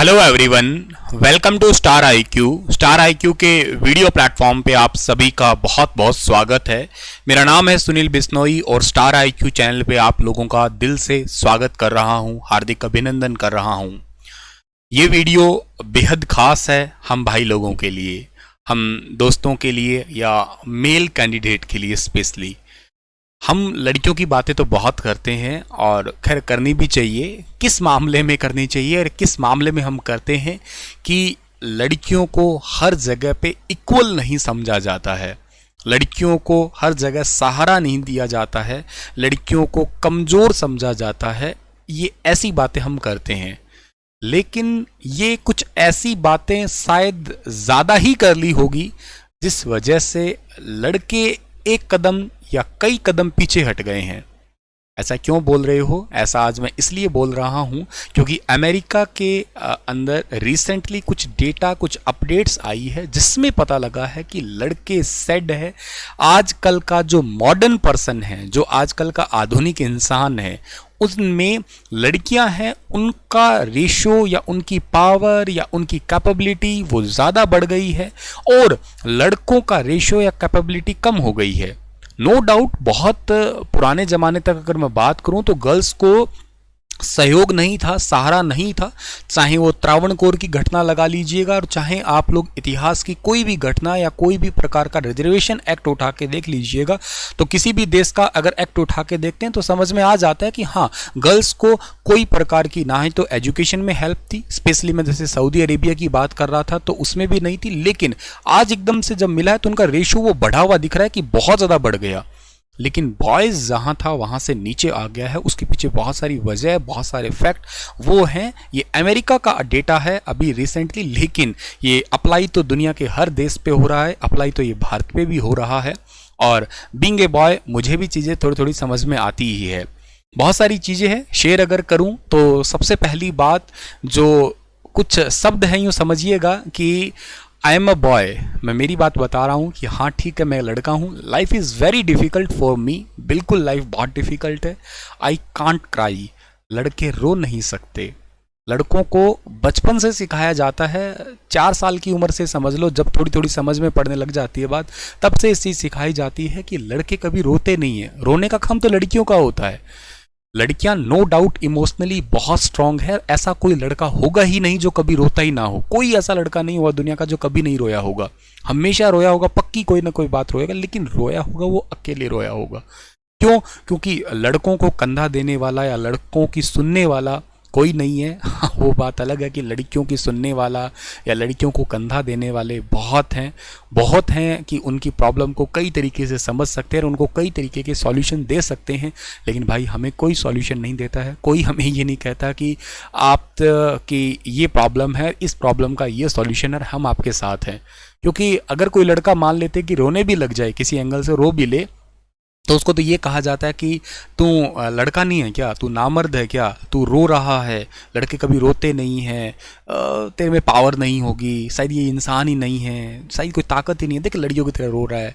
Hello everyone, welcome to star IQ. Star IQ के video platform पे आप सभी का बहुत बहुत स्वागत है। मेरा नाम है सुनील बिश्नोई और स्टार आईक्यू चैनल पे आप लोगों का दिल से स्वागत कर रहा हूं, हार्दिक अभिनंदन कर रहा हूं। ये वीडियो बेहद खास है हम भाई लोगों के लिए, हम दोस्तों के लिए या मेल कैंडिडेट के लिए स्पेशली। हम लड़कियों की बातें तो बहुत करते हैं और खैर करनी भी चाहिए। किस मामले में करनी चाहिए और किस मामले में हम करते हैं कि लड़कियों को हर जगह पे इक्वल नहीं समझा जाता है, लड़कियों को हर जगह सहारा नहीं दिया जाता है, लड़कियों को कमज़ोर समझा जाता है। ये ऐसी बातें हम करते हैं, लेकिन ये कुछ ऐसी बातें शायद ज़्यादा ही कर ली होगी जिस वजह से लड़के एक कदम या कई कदम पीछे हट गए हैं। ऐसा क्यों बोल रहे हो? ऐसा आज मैं इसलिए बोल रहा हूं क्योंकि अमेरिका के अंदर रिसेंटली कुछ डेटा, कुछ अपडेट्स आई है जिसमें पता लगा है कि लड़के सेड है, आजकल का जो मॉडर्न पर्सन है, जो आजकल का आधुनिक इंसान है, उसमें लड़कियां हैं, उनका रेशो या उनकी पावर या उनकी कैपेबिलिटी वो ज़्यादा बढ़ गई है और लड़कों का रेशो या कैपेबिलिटी कम हो गई है। नो डाउट बहुत पुराने ज़माने तक अगर मैं बात करूं तो गर्ल्स को सहयोग नहीं था, सहारा नहीं था। चाहे वो त्रावणकोर की घटना लगा लीजिएगा और चाहे आप लोग इतिहास की कोई भी घटना या कोई भी प्रकार का रिजर्वेशन एक्ट उठा के देख लीजिएगा, तो किसी भी देश का अगर एक्ट उठा के देखते हैं तो समझ में आ जाता है कि हाँ, गर्ल्स को कोई प्रकार की ना ही तो एजुकेशन में हेल्प थी। स्पेशली मैं जैसे सऊदी अरेबिया की बात कर रहा था तो उसमें भी नहीं थी, लेकिन आज एकदम से जब मिला है तो उनका रेशो वो बढ़ा हुआ दिख रहा है कि बहुत ज़्यादा बढ़ गया। लेकिन बॉयज़ जहाँ था वहाँ से नीचे आ गया है। उसके पीछे बहुत सारी वजह, बहुत सारे फैक्ट वो हैं। ये अमेरिका का डेटा है अभी रिसेंटली, लेकिन ये अप्लाई तो दुनिया के हर देश पे हो रहा है, अप्लाई तो ये भारत पे भी हो रहा है। और बीइंग ए बॉय मुझे भी चीज़ें थोड़ी थोड़ी समझ में आती ही है। बहुत सारी चीज़ें हैं, शेयर अगर करूँ तो सबसे पहली बात जो कुछ शब्द हैं यूँ समझिएगा कि आई एम अ बॉय। मैं मेरी बात बता रहा हूँ कि हाँ ठीक है, मैं लड़का हूँ। Life is very difficult for me, बिल्कुल लाइफ बहुत डिफ़िकल्ट है। आई कांट क्राई, लड़के रो नहीं सकते। लड़कों को बचपन से सिखाया जाता है, 4 साल की उम्र से समझ लो, जब थोड़ी थोड़ी समझ में पड़ने लग जाती है बात, तब से इस चीज़ सिखाई जाती है कि लड़के कभी रोते नहीं हैं। रोने का काम तो लड़कियों का होता है। लड़कियां नो डाउट इमोशनली बहुत स्ट्रांग है, ऐसा कोई लड़का होगा ही नहीं जो कभी रोता ही ना हो। कोई ऐसा लड़का नहीं हुआ दुनिया का जो कभी नहीं रोया होगा, हमेशा रोया होगा, पक्की कोई ना कोई बात रोएगा, लेकिन रोया होगा वो अकेले रोया होगा। क्यों? क्योंकि लड़कों को कंधा देने वाला या लड़कों की सुनने वाला कोई नहीं है। हाँ, वो बात अलग है कि लड़कियों की सुनने वाला या लड़कियों को कंधा देने वाले बहुत हैं, बहुत हैं कि उनकी प्रॉब्लम को कई तरीके से समझ सकते हैं और उनको कई तरीके के सॉल्यूशन दे सकते हैं। लेकिन भाई हमें कोई सॉल्यूशन नहीं देता है, कोई हमें ये नहीं कहता कि आप कि ये प्रॉब्लम है, इस प्रॉब्लम का ये सॉल्यूशन है, हम आपके साथ हैं। क्योंकि अगर कोई लड़का मान लेते कि रोने भी लग जाए, किसी एंगल से रो भी ले, तो उसको तो ये कहा जाता है कि तू लड़का नहीं है क्या, तू नामर्द है क्या, तू रो रहा है, लड़के कभी रोते नहीं हैं, तेरे में पावर नहीं होगी, शायद ये इंसान ही नहीं है, शायद कोई ताकत ही नहीं है, देख लड़कियों की तरह रो रहा है।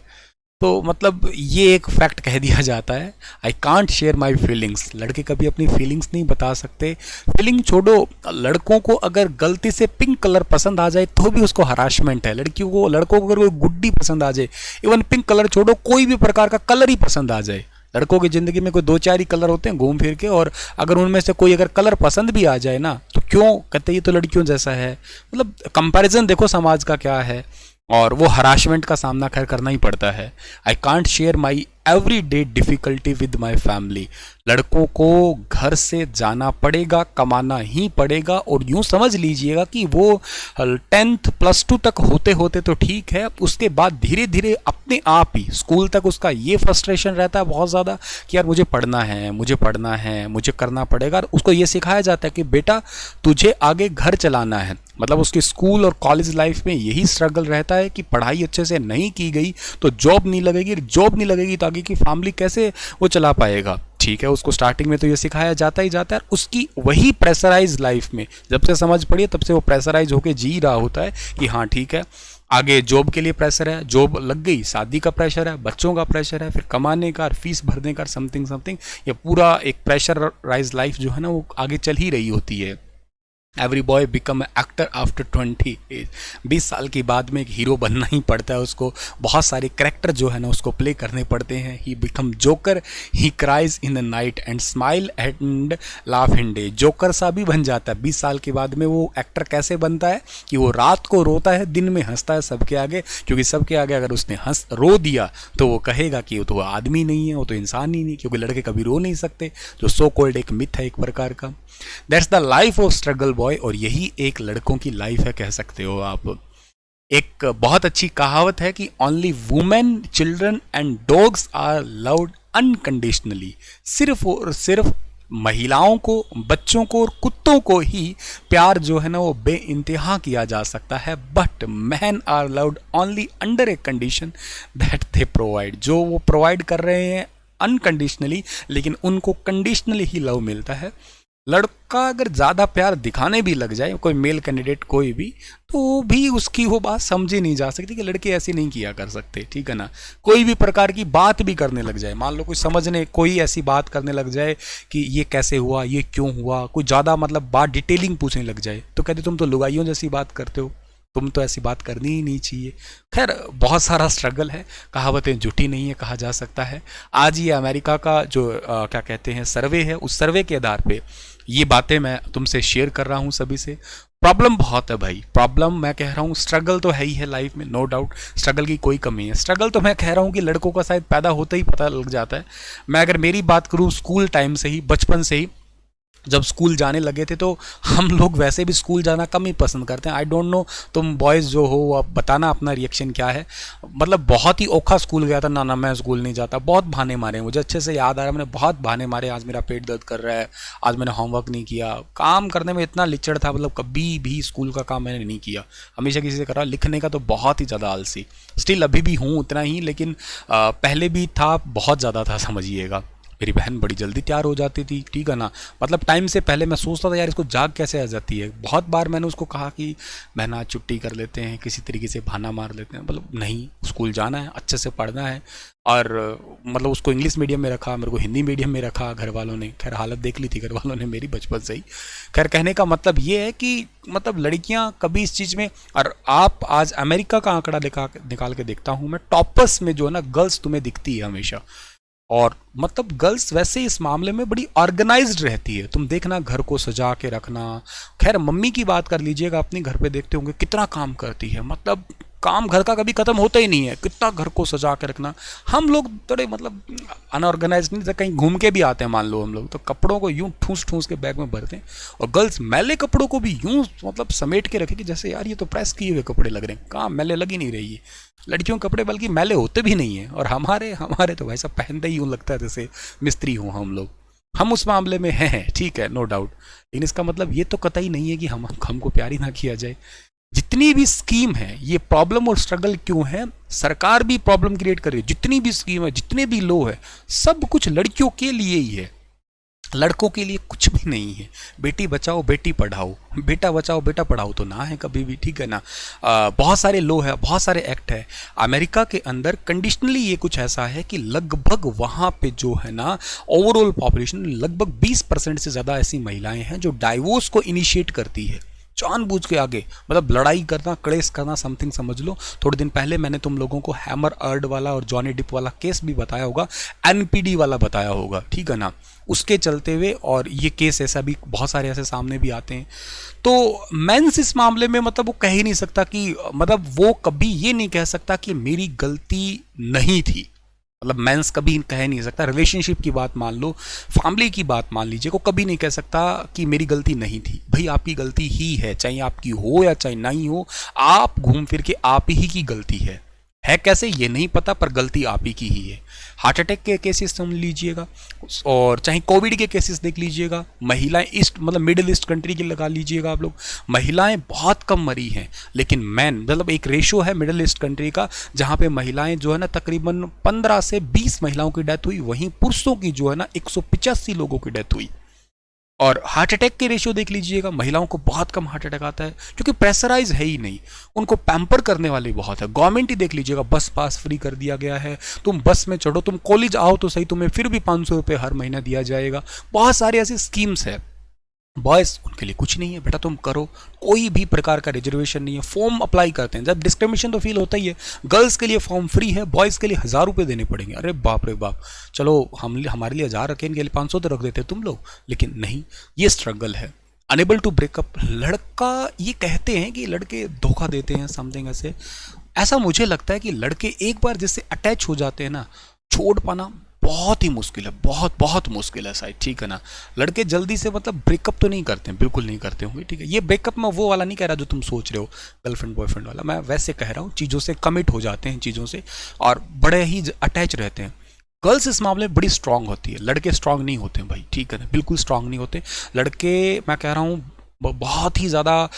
तो मतलब ये एक फैक्ट कह दिया जाता है, I can't share my feelings. लड़के कभी अपनी फीलिंग्स नहीं बता सकते। फीलिंग छोड़ो, लड़कों को अगर गलती से पिंक कलर पसंद आ जाए तो भी उसको हरासमेंट है। लड़कियों को, लड़कों को अगर कोई गुड्डी पसंद आ जाए, इवन पिंक कलर छोड़ो, कोई भी प्रकार का कलर ही पसंद आ जाए, लड़कों की ज़िंदगी में कोई 2-4 ही कलर होते हैं घूम फिर के, और अगर उनमें से कोई अगर कलर पसंद भी आ जाए ना तो क्यों कहते ये तो लड़कियों जैसा है। मतलब कंपैरिजन देखो समाज का क्या है, और वो हरासमेंट का सामना खैर करना ही पड़ता है। I can't share my every day difficulty with my family. लड़कों को घर से जाना पड़ेगा, कमाना ही पड़ेगा, और यूँ समझ लीजिएगा कि वो 10th +2 तक होते होते तो ठीक है, उसके बाद धीरे धीरे अपने आप ही स्कूल तक उसका ये फ्रस्ट्रेशन रहता है बहुत ज़्यादा कि यार मुझे पढ़ना है, मुझे पढ़ना है, मुझे करना पड़ेगा। और उसको ये सिखाया जाता है कि बेटा तुझे आगे घर चलाना है। मतलब उसकी स्कूल और कॉलेज लाइफ में यही स्ट्रगल रहता है कि पढ़ाई अच्छे से नहीं की गई तो जॉब नहीं लगेगी, जॉब नहीं लगेगी तो आगे की फैमिली कैसे वो चला पाएगा। ठीक है, उसको स्टार्टिंग में तो ये सिखाया जाता ही जाता है। उसकी वही प्रेशराइज लाइफ में जब से समझ पड़ी है तब से वो प्रेशराइज होके जी रहा होता है कि हाँ ठीक है, आगे जॉब के लिए प्रेशर है, जॉब लग गई, शादी का प्रेशर है, बच्चों का प्रेशर है, फिर कमाने का, फीस भरने का, समथिंग समथिंग, ये पूरा एक प्रेशराइज लाइफ जो है ना वो आगे चल ही रही होती है। Every boy become actor after 20 age. 20 साल के बाद में एक हीरो बनना ही पड़ता है उसको, बहुत सारे करेक्टर जो है ना उसको प्ले करने पड़ते हैं। He become joker, he cries in the night and smile and laugh in day. Joker सा भी बन जाता है 20 साल के बाद में। वो एक्टर कैसे बनता है कि वो रात को रोता है, दिन में हंसता है सबके आगे, क्योंकि सबके आगे अगर उसने रो दिया तो वो कहेगा कि वो तो आदमी नहीं है, वो तो इंसान ही नहीं, क्योंकि लड़के कभी रो नहीं सकते, जो सो कॉल्ड एक मिथ है एक प्रकार का। That's the life of struggle boy, और यही एक लड़कों की लाइफ है कह सकते हो आप। एक बहुत अच्छी कहावत है कि only women, children and dogs are loved unconditionally. सिर्फ और सिर्फ महिलाओं को, बच्चों को और कुत्तों को ही प्यार जो है ना वो बेइंतहा किया जा सकता है, but man are loved only under a condition that they provide. जो वो प्रोवाइड कर रहे हैं अनकंडीशनली, लेकिन उनको कंडीशनली ही लव मिलता है। लड़का अगर ज़्यादा प्यार दिखाने भी लग जाए, कोई मेल कैंडिडेट कोई भी, तो भी उसकी वो बात समझी नहीं जा सकती कि लड़के ऐसे नहीं किया कर सकते, ठीक है ना। कोई भी प्रकार की बात भी करने लग जाए, मान लो कोई समझने, कोई ऐसी बात करने लग जाए कि ये कैसे हुआ, ये क्यों हुआ, कोई ज़्यादा मतलब बात डिटेलिंग पूछने लग जाए, तो कहते तुम तो लुगाइयों जैसी बात करते हो, तुम तो ऐसी बात करनी ही नहीं चाहिए। खैर बहुत सारा स्ट्रगल है, कहावतें झूठी नहीं है कहा जा सकता है। आज ये अमेरिका का जो क्या कहते हैं सर्वे है, उस सर्वे के आधार पे ये बातें मैं तुमसे शेयर कर रहा हूँ सभी से। प्रॉब्लम बहुत है भाई, प्रॉब्लम मैं कह रहा हूँ, स्ट्रगल तो है ही है लाइफ में, नो डाउट स्ट्रगल की कोई कमी है। स्ट्रगल तो मैं कह रहा हूँ कि लड़कों का शायद पैदा होते ही पता लग जाता है। मैं अगर मेरी बात करूँ स्कूल टाइम से ही, बचपन से ही जब स्कूल जाने लगे थे, तो हम लोग वैसे भी स्कूल जाना कम ही पसंद करते हैं। आई डोंट नो तुम बॉयज़ जो हो आप बताना अपना रिएक्शन क्या है। मतलब बहुत ही औखा स्कूल गया था, ना मैं स्कूल नहीं जाता, बहुत बहाने मारे, मुझे अच्छे से याद आ रहा है, मैंने बहुत बहाने मारे। आज मेरा पेट दर्द कर रहा है, आज मैंने होमवर्क नहीं किया, काम करने में इतना लिचड़ था, मतलब कभी भी स्कूल का काम मैंने नहीं किया, हमेशा किसी से करा। लिखने का तो बहुत ही ज़्यादा आलसी, स्टिल अभी भी हूँ उतना ही, लेकिन पहले भी था, बहुत ज़्यादा था समझिएगा। मेरी बहन बड़ी जल्दी तैयार हो जाती थी, ठीक है ना, मतलब टाइम से पहले। मैं सोचता था यार इसको जाग कैसे आ जाती है। बहुत बार मैंने उसको कहा कि बहन आज छुट्टी कर लेते हैं, किसी तरीके से बहाना मार लेते हैं, मतलब नहीं, स्कूल जाना है, अच्छे से पढ़ना है। और मतलब उसको इंग्लिश मीडियम में रखा, मेरे को हिंदी मीडियम में रखा घर वालों ने। खैर हालत देख ली थी घर वालों ने मेरी बचपन से ही। खैर कहने का मतलब ये है कि मतलब लड़कियां कभी इस चीज़ में, और आप आज अमेरिका का आंकड़ा निकाल के देखता हूँ मैं, टॉपर्स में जो है ना गर्ल्स तुम्हें दिखती है हमेशा। और मतलब गर्ल्स वैसे इस मामले में बड़ी ऑर्गेनाइज्ड रहती है। तुम देखना घर को सजा के रखना। खैर मम्मी की बात कर लीजिएगा, अपनी घर पे देखते होंगे कितना काम करती है, मतलब काम घर का कभी खत्म होता ही नहीं है, कितना घर को सजा के रखना। हम लोग थोड़े मतलब अनऑर्गेनाइज नहीं, कहीं घूम के भी आते हैं मान लो हम लोग, तो कपड़ों को यूं ठूस ठूस के बैग में भरते हैं। और गर्ल्स मैले कपड़ों को भी यूं मतलब समेट के रखे कि जैसे यार ये तो प्रेस किए हुए कपड़े लग रहे हैं, कहाँ मैले लग ही नहीं रही है। लड़कियों के कपड़े बल्कि मैले होते भी नहीं है, और हमारे तो भाई साहब पहनते ही यूं लगता है जैसे मिस्त्री हो हम लोग। हम उस मामले में हैं, ठीक है, नो डाउट, लेकिन इसका मतलब ये तो कतई नहीं है कि हमको प्यार ही ना किया जाए। जितनी भी स्कीम है, ये प्रॉब्लम और स्ट्रगल क्यों है, सरकार भी प्रॉब्लम क्रिएट कर रही है। जितनी भी स्कीम है, जितने भी लो है, सब कुछ लड़कियों के लिए ही है, लड़कों के लिए कुछ भी नहीं है। बेटी बचाओ बेटी पढ़ाओ, बेटा बचाओ बेटा पढ़ाओ तो ना है कभी भी, ठीक है ना। बहुत सारे लो है, बहुत सारे एक्ट है अमेरिका के अंदर। कंडीशनली ये कुछ ऐसा है कि लगभग वहाँ पे जो है ना ओवरऑल पॉपुलेशन लगभग 20% से ज़्यादा ऐसी महिलाएं हैं जो डाइवोर्स को इनिशिएट करती है जानबूझ के आगे, मतलब लड़ाई करना, क्लेश करना, समथिंग समझ लो। थोड़े दिन पहले मैंने तुम लोगों को हैमर अर्ड वाला और जॉनी डिप वाला केस भी बताया होगा, एनपीडी वाला बताया होगा, ठीक है ना। उसके चलते हुए, और ये केस ऐसा भी बहुत सारे ऐसे सामने भी आते हैं। तो मेंस इस मामले में मतलब वो कह ही नहीं सकता कि, मतलब वो कभी ये नहीं कह सकता कि मेरी गलती नहीं थी। मतलब मेंस कभी कह नहीं सकता, रिलेशनशिप की बात मान लो, फैमिली की बात मान लीजिए, को कभी नहीं कह सकता कि मेरी गलती नहीं थी। भाई आपकी गलती ही है, चाहे आपकी हो या चाहे नहीं हो, आप घूम फिर के आप ही की गलती है कैसे ये नहीं पता, पर गलती आप ही की ही है। हार्ट अटैक के केसेस समझ लीजिएगा, और चाहे कोविड के केसेस देख लीजिएगा, महिलाएं ईस्ट मतलब मिडिल ईस्ट कंट्री की लगा लीजिएगा आप लोग, महिलाएं बहुत कम मरी हैं, लेकिन मैन मतलब एक रेशो है मिडिल ईस्ट कंट्री का, जहां पे महिलाएं जो है ना तकरीबन 15 से 20 महिलाओं की डेथ हुई, वहीं पुरुषों की जो है ना 185 लोगों की डेथ हुई। और हार्ट अटैक के रेशियो देख लीजिएगा, महिलाओं को बहुत कम हार्ट अटैक आता है, क्योंकि प्रेशराइज है ही नहीं, उनको पैम्पर करने वाले बहुत है। गवर्नमेंट ही देख लीजिएगा, बस पास फ्री कर दिया गया है, तुम बस में चढ़ो, तुम कॉलेज आओ तो सही, तुम्हें फिर भी 500 रुपये हर महीना दिया जाएगा। बहुत सारी ऐसी स्कीम्स है, बॉयज़ उनके लिए कुछ नहीं है, बेटा तुम करो, कोई भी प्रकार का रिजर्वेशन नहीं है, फॉर्म अप्लाई करते हैं। जब डिस्क्रिमिनेशन तो फील होता ही है, गर्ल्स के लिए फॉर्म फ्री है, बॉयज़ के लिए 1000 रुपये देने पड़ेंगे। अरे बाप रे बाप, चलो हम हमारे लिए 1000 रखे, इनके लिए 500 तो रख देते तुम लोग, लेकिन नहीं, ये स्ट्रगल है। अनेबल टू ब्रेकअप, लड़का ये कहते हैं कि लड़के धोखा देते हैं समथिंग ऐसे, ऐसा मुझे लगता है कि लड़के एक बार जिससे अटैच हो जाते हैं ना, छोड़ पाना बहुत ही मुश्किल है, बहुत बहुत मुश्किल है शायद, ठीक है ना। लड़के जल्दी से मतलब ब्रेकअप तो नहीं करते हैं, बिल्कुल नहीं करते होंगे, ठीक है। ये ब्रेकअप मैं वो वाला नहीं कह रहा जो तुम सोच रहे हो, गर्लफ्रेंड बॉयफ्रेंड वाला, मैं वैसे कह रहा हूँ चीज़ों से कमिट हो जाते हैं चीज़ों से, और बड़े ही अटैच रहते हैं। गर्ल्स इस मामले में बड़ी स्ट्रांग होती है, लड़के स्ट्रांग नहीं होते हैं भाई, ठीक है ना, बिल्कुल स्ट्रांग नहीं होते लड़के। मैं कह रहा हूँ बहुत ही ज़्यादा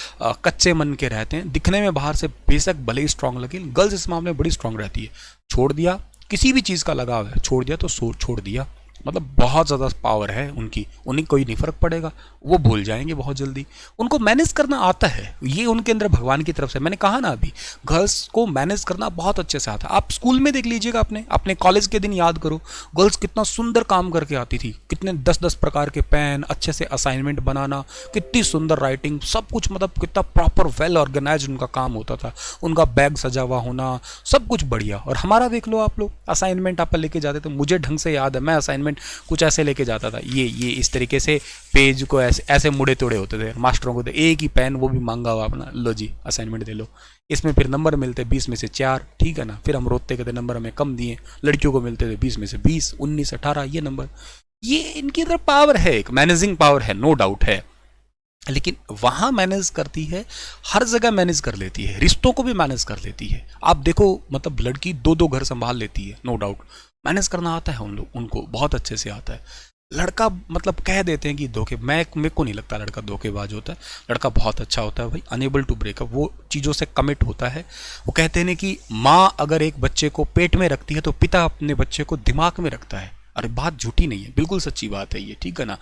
कच्चे मन के रहते हैं, दिखने में बाहर से बेशक भले ही स्ट्रांग लगे, गर्ल्स इस मामले में बड़ी स्ट्रांग रहती है। छोड़ दिया, किसी भी चीज़ का लगाव है, छोड़ दिया तो छोड़ दिया, मतलब बहुत ज़्यादा पावर है उनकी, उन्हें कोई नहीं फ़र्क पड़ेगा, वो भूल जाएंगे बहुत जल्दी। उनको मैनेज करना आता है, ये उनके अंदर भगवान की तरफ से, मैंने कहा ना अभी, गर्ल्स को मैनेज करना बहुत अच्छे से आता है। आप स्कूल में देख लीजिएगा, अपने कॉलेज के दिन याद करो, गर्ल्स कितना सुंदर काम करके आती थी, कितने 10-10 प्रकार के पेन, अच्छे से असाइनमेंट बनाना, कितनी सुंदर राइटिंग, सब कुछ, मतलब कितना प्रॉपर वेल ऑर्गेनाइज उनका काम होता था, उनका बैग सजा हुआ होना, सब कुछ बढ़िया। और हमारा देख लो आप लोग, असाइनमेंट आप लेके जाते थे, मुझे ढंग से याद है, मैं असाइनमेंट कुछ ऐसे लेके जाता था, ये इस तरीके से पेज को ऐसे मुड़े तोड़े होते थे, मास्टरों को एक ही पेन, वो भी मांगा हुआ अपना, लो जी असाइनमेंट दे लो। इसमें फिर नंबर मिलते 20 में से 4, ठीक है ना, फिर हम रोते कहते नंबर हमें कम दिए, लड़कियों को मिलते थे 20 में से 20, 19, 18 ये नंबर। ये इनकी तरफ पावर है, एक मैनेजिंग पावर है, नो डाउट है, लेकिन वहां मैनेज करती है, हर जगह मैनेज कर लेती है, रिश्तों को भी मैनेज कर लेती है। आप देखो, मतलब लड़की 2-2 घर संभाल लेती है, नो डाउट, मैनेज करना आता है उनको बहुत अच्छे से आता है। लड़का मतलब कह देते हैं कि मेरे को नहीं लगता लड़का धोखेबाज होता है, लड़का बहुत अच्छा होता है भाई, अनेबल टू ब्रेकअप, वो चीज़ों से कमिट होता है। वो कहते हैं कि माँ अगर एक बच्चे को पेट में रखती है तो पिता अपने बच्चे को दिमाग में रखता है। अरे बात झूठी नहीं है, बिल्कुल सच्ची बात है ये, ठीक है ना।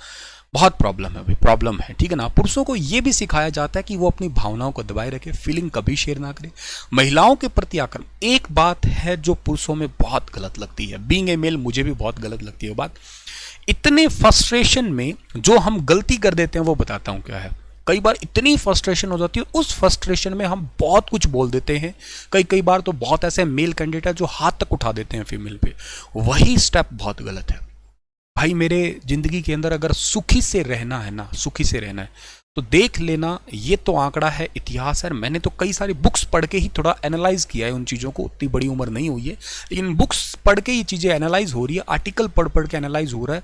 बहुत प्रॉब्लम है भाई, प्रॉब्लम है, ठीक है ना। पुरुषों को ये भी सिखाया जाता है कि वो अपनी भावनाओं को दबाए रखे, फीलिंग कभी शेयर ना करें। महिलाओं के प्रति आक्रमण एक बात है जो पुरुषों में बहुत गलत लगती है, बीइंग ए मेल मुझे भी बहुत गलत लगती है बात। इतने फ्रस्ट्रेशन में जो हम गलती कर देते हैं वो बताता हूं क्या है। कई बार इतनी फ्रस्ट्रेशन हो जाती है, उस फ्रस्ट्रेशन में हम बहुत कुछ बोल देते हैं। कई बार तो बहुत ऐसे मेल कैंडिडेट है जो हाथ तक उठा देते हैं फीमेल पे, वही स्टेप बहुत गलत है भाई। मेरे जिंदगी के अंदर अगर सुखी से रहना है ना, सुखी से रहना है तो देख लेना, ये तो आंकड़ा है, इतिहास है। मैंने तो कई सारी बुक्स पढ़ के ही थोड़ा एनालाइज किया है उन चीज़ों को, उतनी बड़ी उम्र नहीं हुई है, लेकिन बुक्स पढ़ के ये चीज़ें एनालाइज हो रही है, आर्टिकल पढ़ के एनालाइज हो रहा है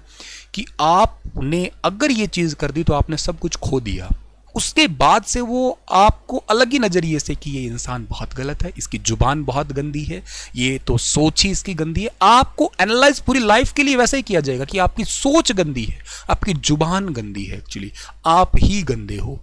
कि आपने अगर ये चीज़ कर दी तो आपने सब कुछ खो दिया। उसके बाद से वो आपको अलग ही नज़रिए से कि ये इंसान बहुत गलत है, इसकी जुबान बहुत गंदी है, ये तो सोच ही इसकी गंदी है। आपको एनालाइज पूरी लाइफ के लिए वैसे ही किया जाएगा कि आपकी सोच गंदी है, आपकी जुबान गंदी है, एक्चुअली आप ही गंदे हो।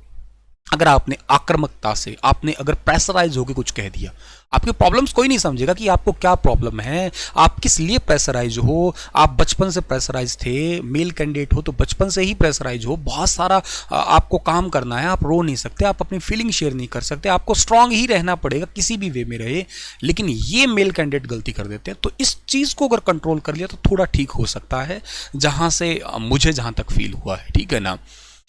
अगर आपने आक्रामकता से, आपने अगर प्रेशराइज होकर कुछ कह दिया, आपके प्रॉब्लम्स कोई नहीं समझेगा कि आपको क्या प्रॉब्लम है, आप किस लिए प्रेशराइज हो। आप बचपन से प्रेशराइज थे, मेल कैंडिडेट हो तो बचपन से ही प्रेशराइज हो, बहुत सारा आपको काम करना है, आप रो नहीं सकते, आप अपनी फीलिंग शेयर नहीं कर सकते, आपको स्ट्रांग ही रहना पड़ेगा किसी भी वे में रहे। लेकिन ये मेल कैंडिडेट गलती कर देते हैं, तो इस चीज़ को अगर कंट्रोल कर लिया तो थोड़ा ठीक हो सकता है, जहाँ से मुझे जहाँ तक फील हुआ है, ठीक है ना।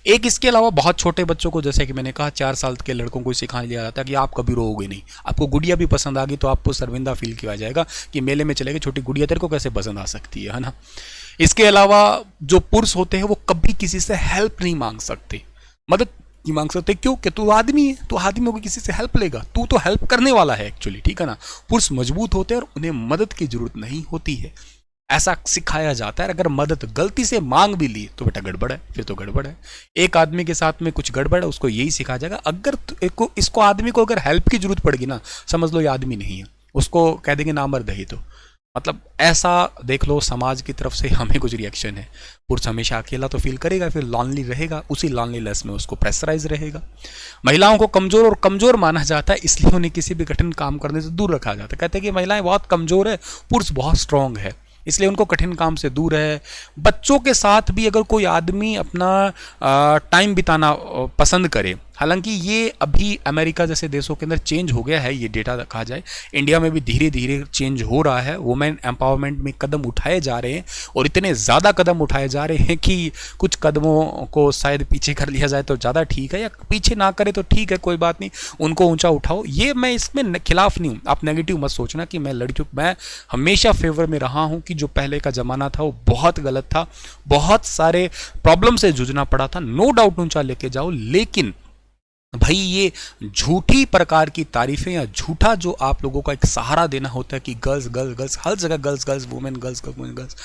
एक इसके अलावा बहुत छोटे बच्चों को, जैसे कि मैंने कहा 4 साल के लड़कों को सिखा दिया जाता है कि आप कभी रोओगे नहीं। आपको गुड़िया भी पसंद आ गई तो आपको शर्मिंदा फील किया जाएगा कि मेले में चले गए, छोटी गुड़िया तेरे को कैसे पसंद आ सकती है ना। इसके अलावा जो पुरुष होते हैं वो कभी किसी से हेल्प नहीं मांग सकते, मदद नहीं मांग सकते। क्यों? कि तू आदमी है, तो आदमियों को किसी से हेल्प लेगा, तू तो हेल्प करने वाला है एक्चुअली, ठीक है ना। पुरुष मजबूत होते हैं और उन्हें मदद की जरूरत नहीं होती है, ऐसा सिखाया जाता है। अगर मदद गलती से मांग भी ली तो बेटा गड़बड़ है, फिर तो गड़बड़ है। एक आदमी के साथ में कुछ गड़बड़ है, उसको यही सिखाया जाएगा। अगर इसको आदमी को अगर हेल्प की जरूरत पड़ेगी ना, समझ लो ये आदमी नहीं है, उसको कह देंगे नामर्द है। तो मतलब ऐसा देख लो, समाज की तरफ से हमें कुछ रिएक्शन है। पुरुष हमेशा अकेला तो फील करेगा, फिर लॉनली रहेगा, उसी लॉनलीनेस में उसको प्रेशराइज रहेगा। महिलाओं को कमजोर और कमजोर माना जाता है, इसलिए उन्हें किसी भी कठिन काम करने से दूर रखा जाता है। कहते हैं कि महिलाएं बहुत कमजोर है, पुरुष बहुत स्ट्रांग है, इसलिए उनको कठिन काम से दूर है। बच्चों के साथ भी अगर कोई आदमी अपना टाइम बिताना पसंद करे, हालांकि ये अभी अमेरिका जैसे देशों के अंदर चेंज हो गया है, ये डेटा कहा जाए। इंडिया में भी धीरे धीरे चेंज हो रहा है, वुमेन एम्पावरमेंट में कदम उठाए जा रहे हैं और इतने ज़्यादा कदम उठाए जा रहे हैं कि कुछ कदमों को शायद पीछे कर लिया जाए तो ज़्यादा ठीक है, या पीछे ना करे तो ठीक है, कोई बात नहीं, उनको ऊंचा उठाओ। ये मैं इसमें खिलाफ नहीं हूँ, आप नेगेटिव मत सोचना कि मैं लड़कियों, मैं हमेशा फेवर में रहा हूँ कि जो पहले का ज़माना था वो बहुत गलत था, बहुत सारे प्रॉब्लम से जूझना पड़ा था, नो डाउट ऊंचा लेके जाओ। लेकिन भाई ये झूठी प्रकार की तारीफें या झूठा जो आप लोगों का एक सहारा देना होता है कि गर्ल्स गर्ल्स गर्ल्स, हर जगह girls girls, women girls women girls,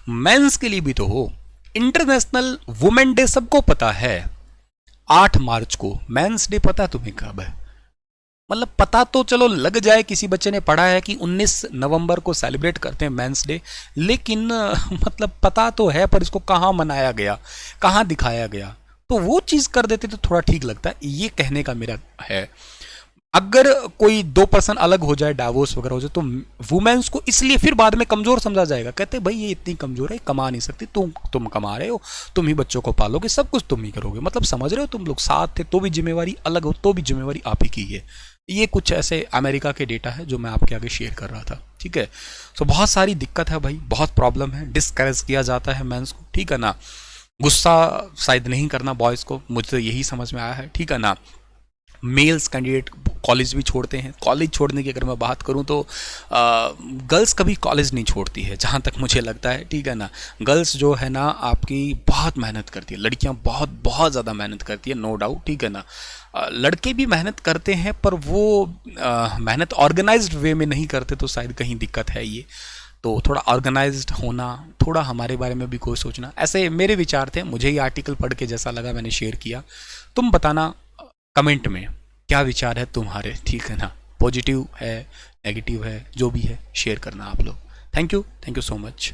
mens के लिए भी तो हो। इंटरनेशनल वुमेन डे सबको पता है 8 मार्च को, मेंस डे पता तुम्हें कब है? मतलब पता तो चलो लग जाए, किसी बच्चे ने पढ़ा है कि 19 नवंबर को सेलिब्रेट करते हैं मेंस डे, लेकिन मतलब पता तो है पर इसको कहाँ मनाया गया, कहाँ दिखाया गया, तो वो चीज़ कर देते तो थोड़ा ठीक लगता है। ये कहने का मेरा है। अगर कोई 2% अलग हो जाए, डाइवोर्स वगैरह हो जाए, तो वुमेन्स को इसलिए फिर बाद में कमजोर समझा जाएगा। कहते भाई ये इतनी कमजोर है, कमा नहीं सकती, तुम कमा रहे हो, तुम ही बच्चों को पालोगे, सब कुछ तुम ही करोगे। मतलब समझ रहे हो, तुम लोग साथ थे तो भी जिम्मेवारी, अलग हो तो भी जिम्मेवारी आप ही की है। ये कुछ ऐसे अमेरिका के डेटा है जो मैं आपके आगे शेयर कर रहा था, ठीक है। सो बहुत सारी दिक्कत है भाई, बहुत प्रॉब्लम है, डिस्करेज किया जाता है मेंस को, ठीक है ना। गुस्सा शायद नहीं करना बॉयज़ को, मुझे तो यही समझ में आया है, ठीक है ना। मेल्स कैंडिडेट कॉलेज भी छोड़ते हैं। कॉलेज छोड़ने की अगर मैं बात करूं तो गर्ल्स कभी कॉलेज नहीं छोड़ती है जहां तक मुझे लगता है, ठीक है ना। गर्ल्स जो है ना आपकी बहुत मेहनत करती है, लड़कियां बहुत बहुत ज़्यादा मेहनत करती है, नो डाउट, ठीक है ना। लड़के भी मेहनत करते हैं पर वो मेहनत ऑर्गेनाइज्ड वे में नहीं करते, तो शायद कहीं दिक्कत है ये। तो थोड़ा ऑर्गेनाइज्ड होना, थोड़ा हमारे बारे में भी कोई सोचना, ऐसे मेरे विचार थे। मुझे ये आर्टिकल पढ़ के जैसा लगा मैंने शेयर किया। तुम बताना कमेंट में क्या विचार है तुम्हारे, ठीक है ना। पॉजिटिव है, नेगेटिव है, जो भी है शेयर करना आप लोग। Thank you so much.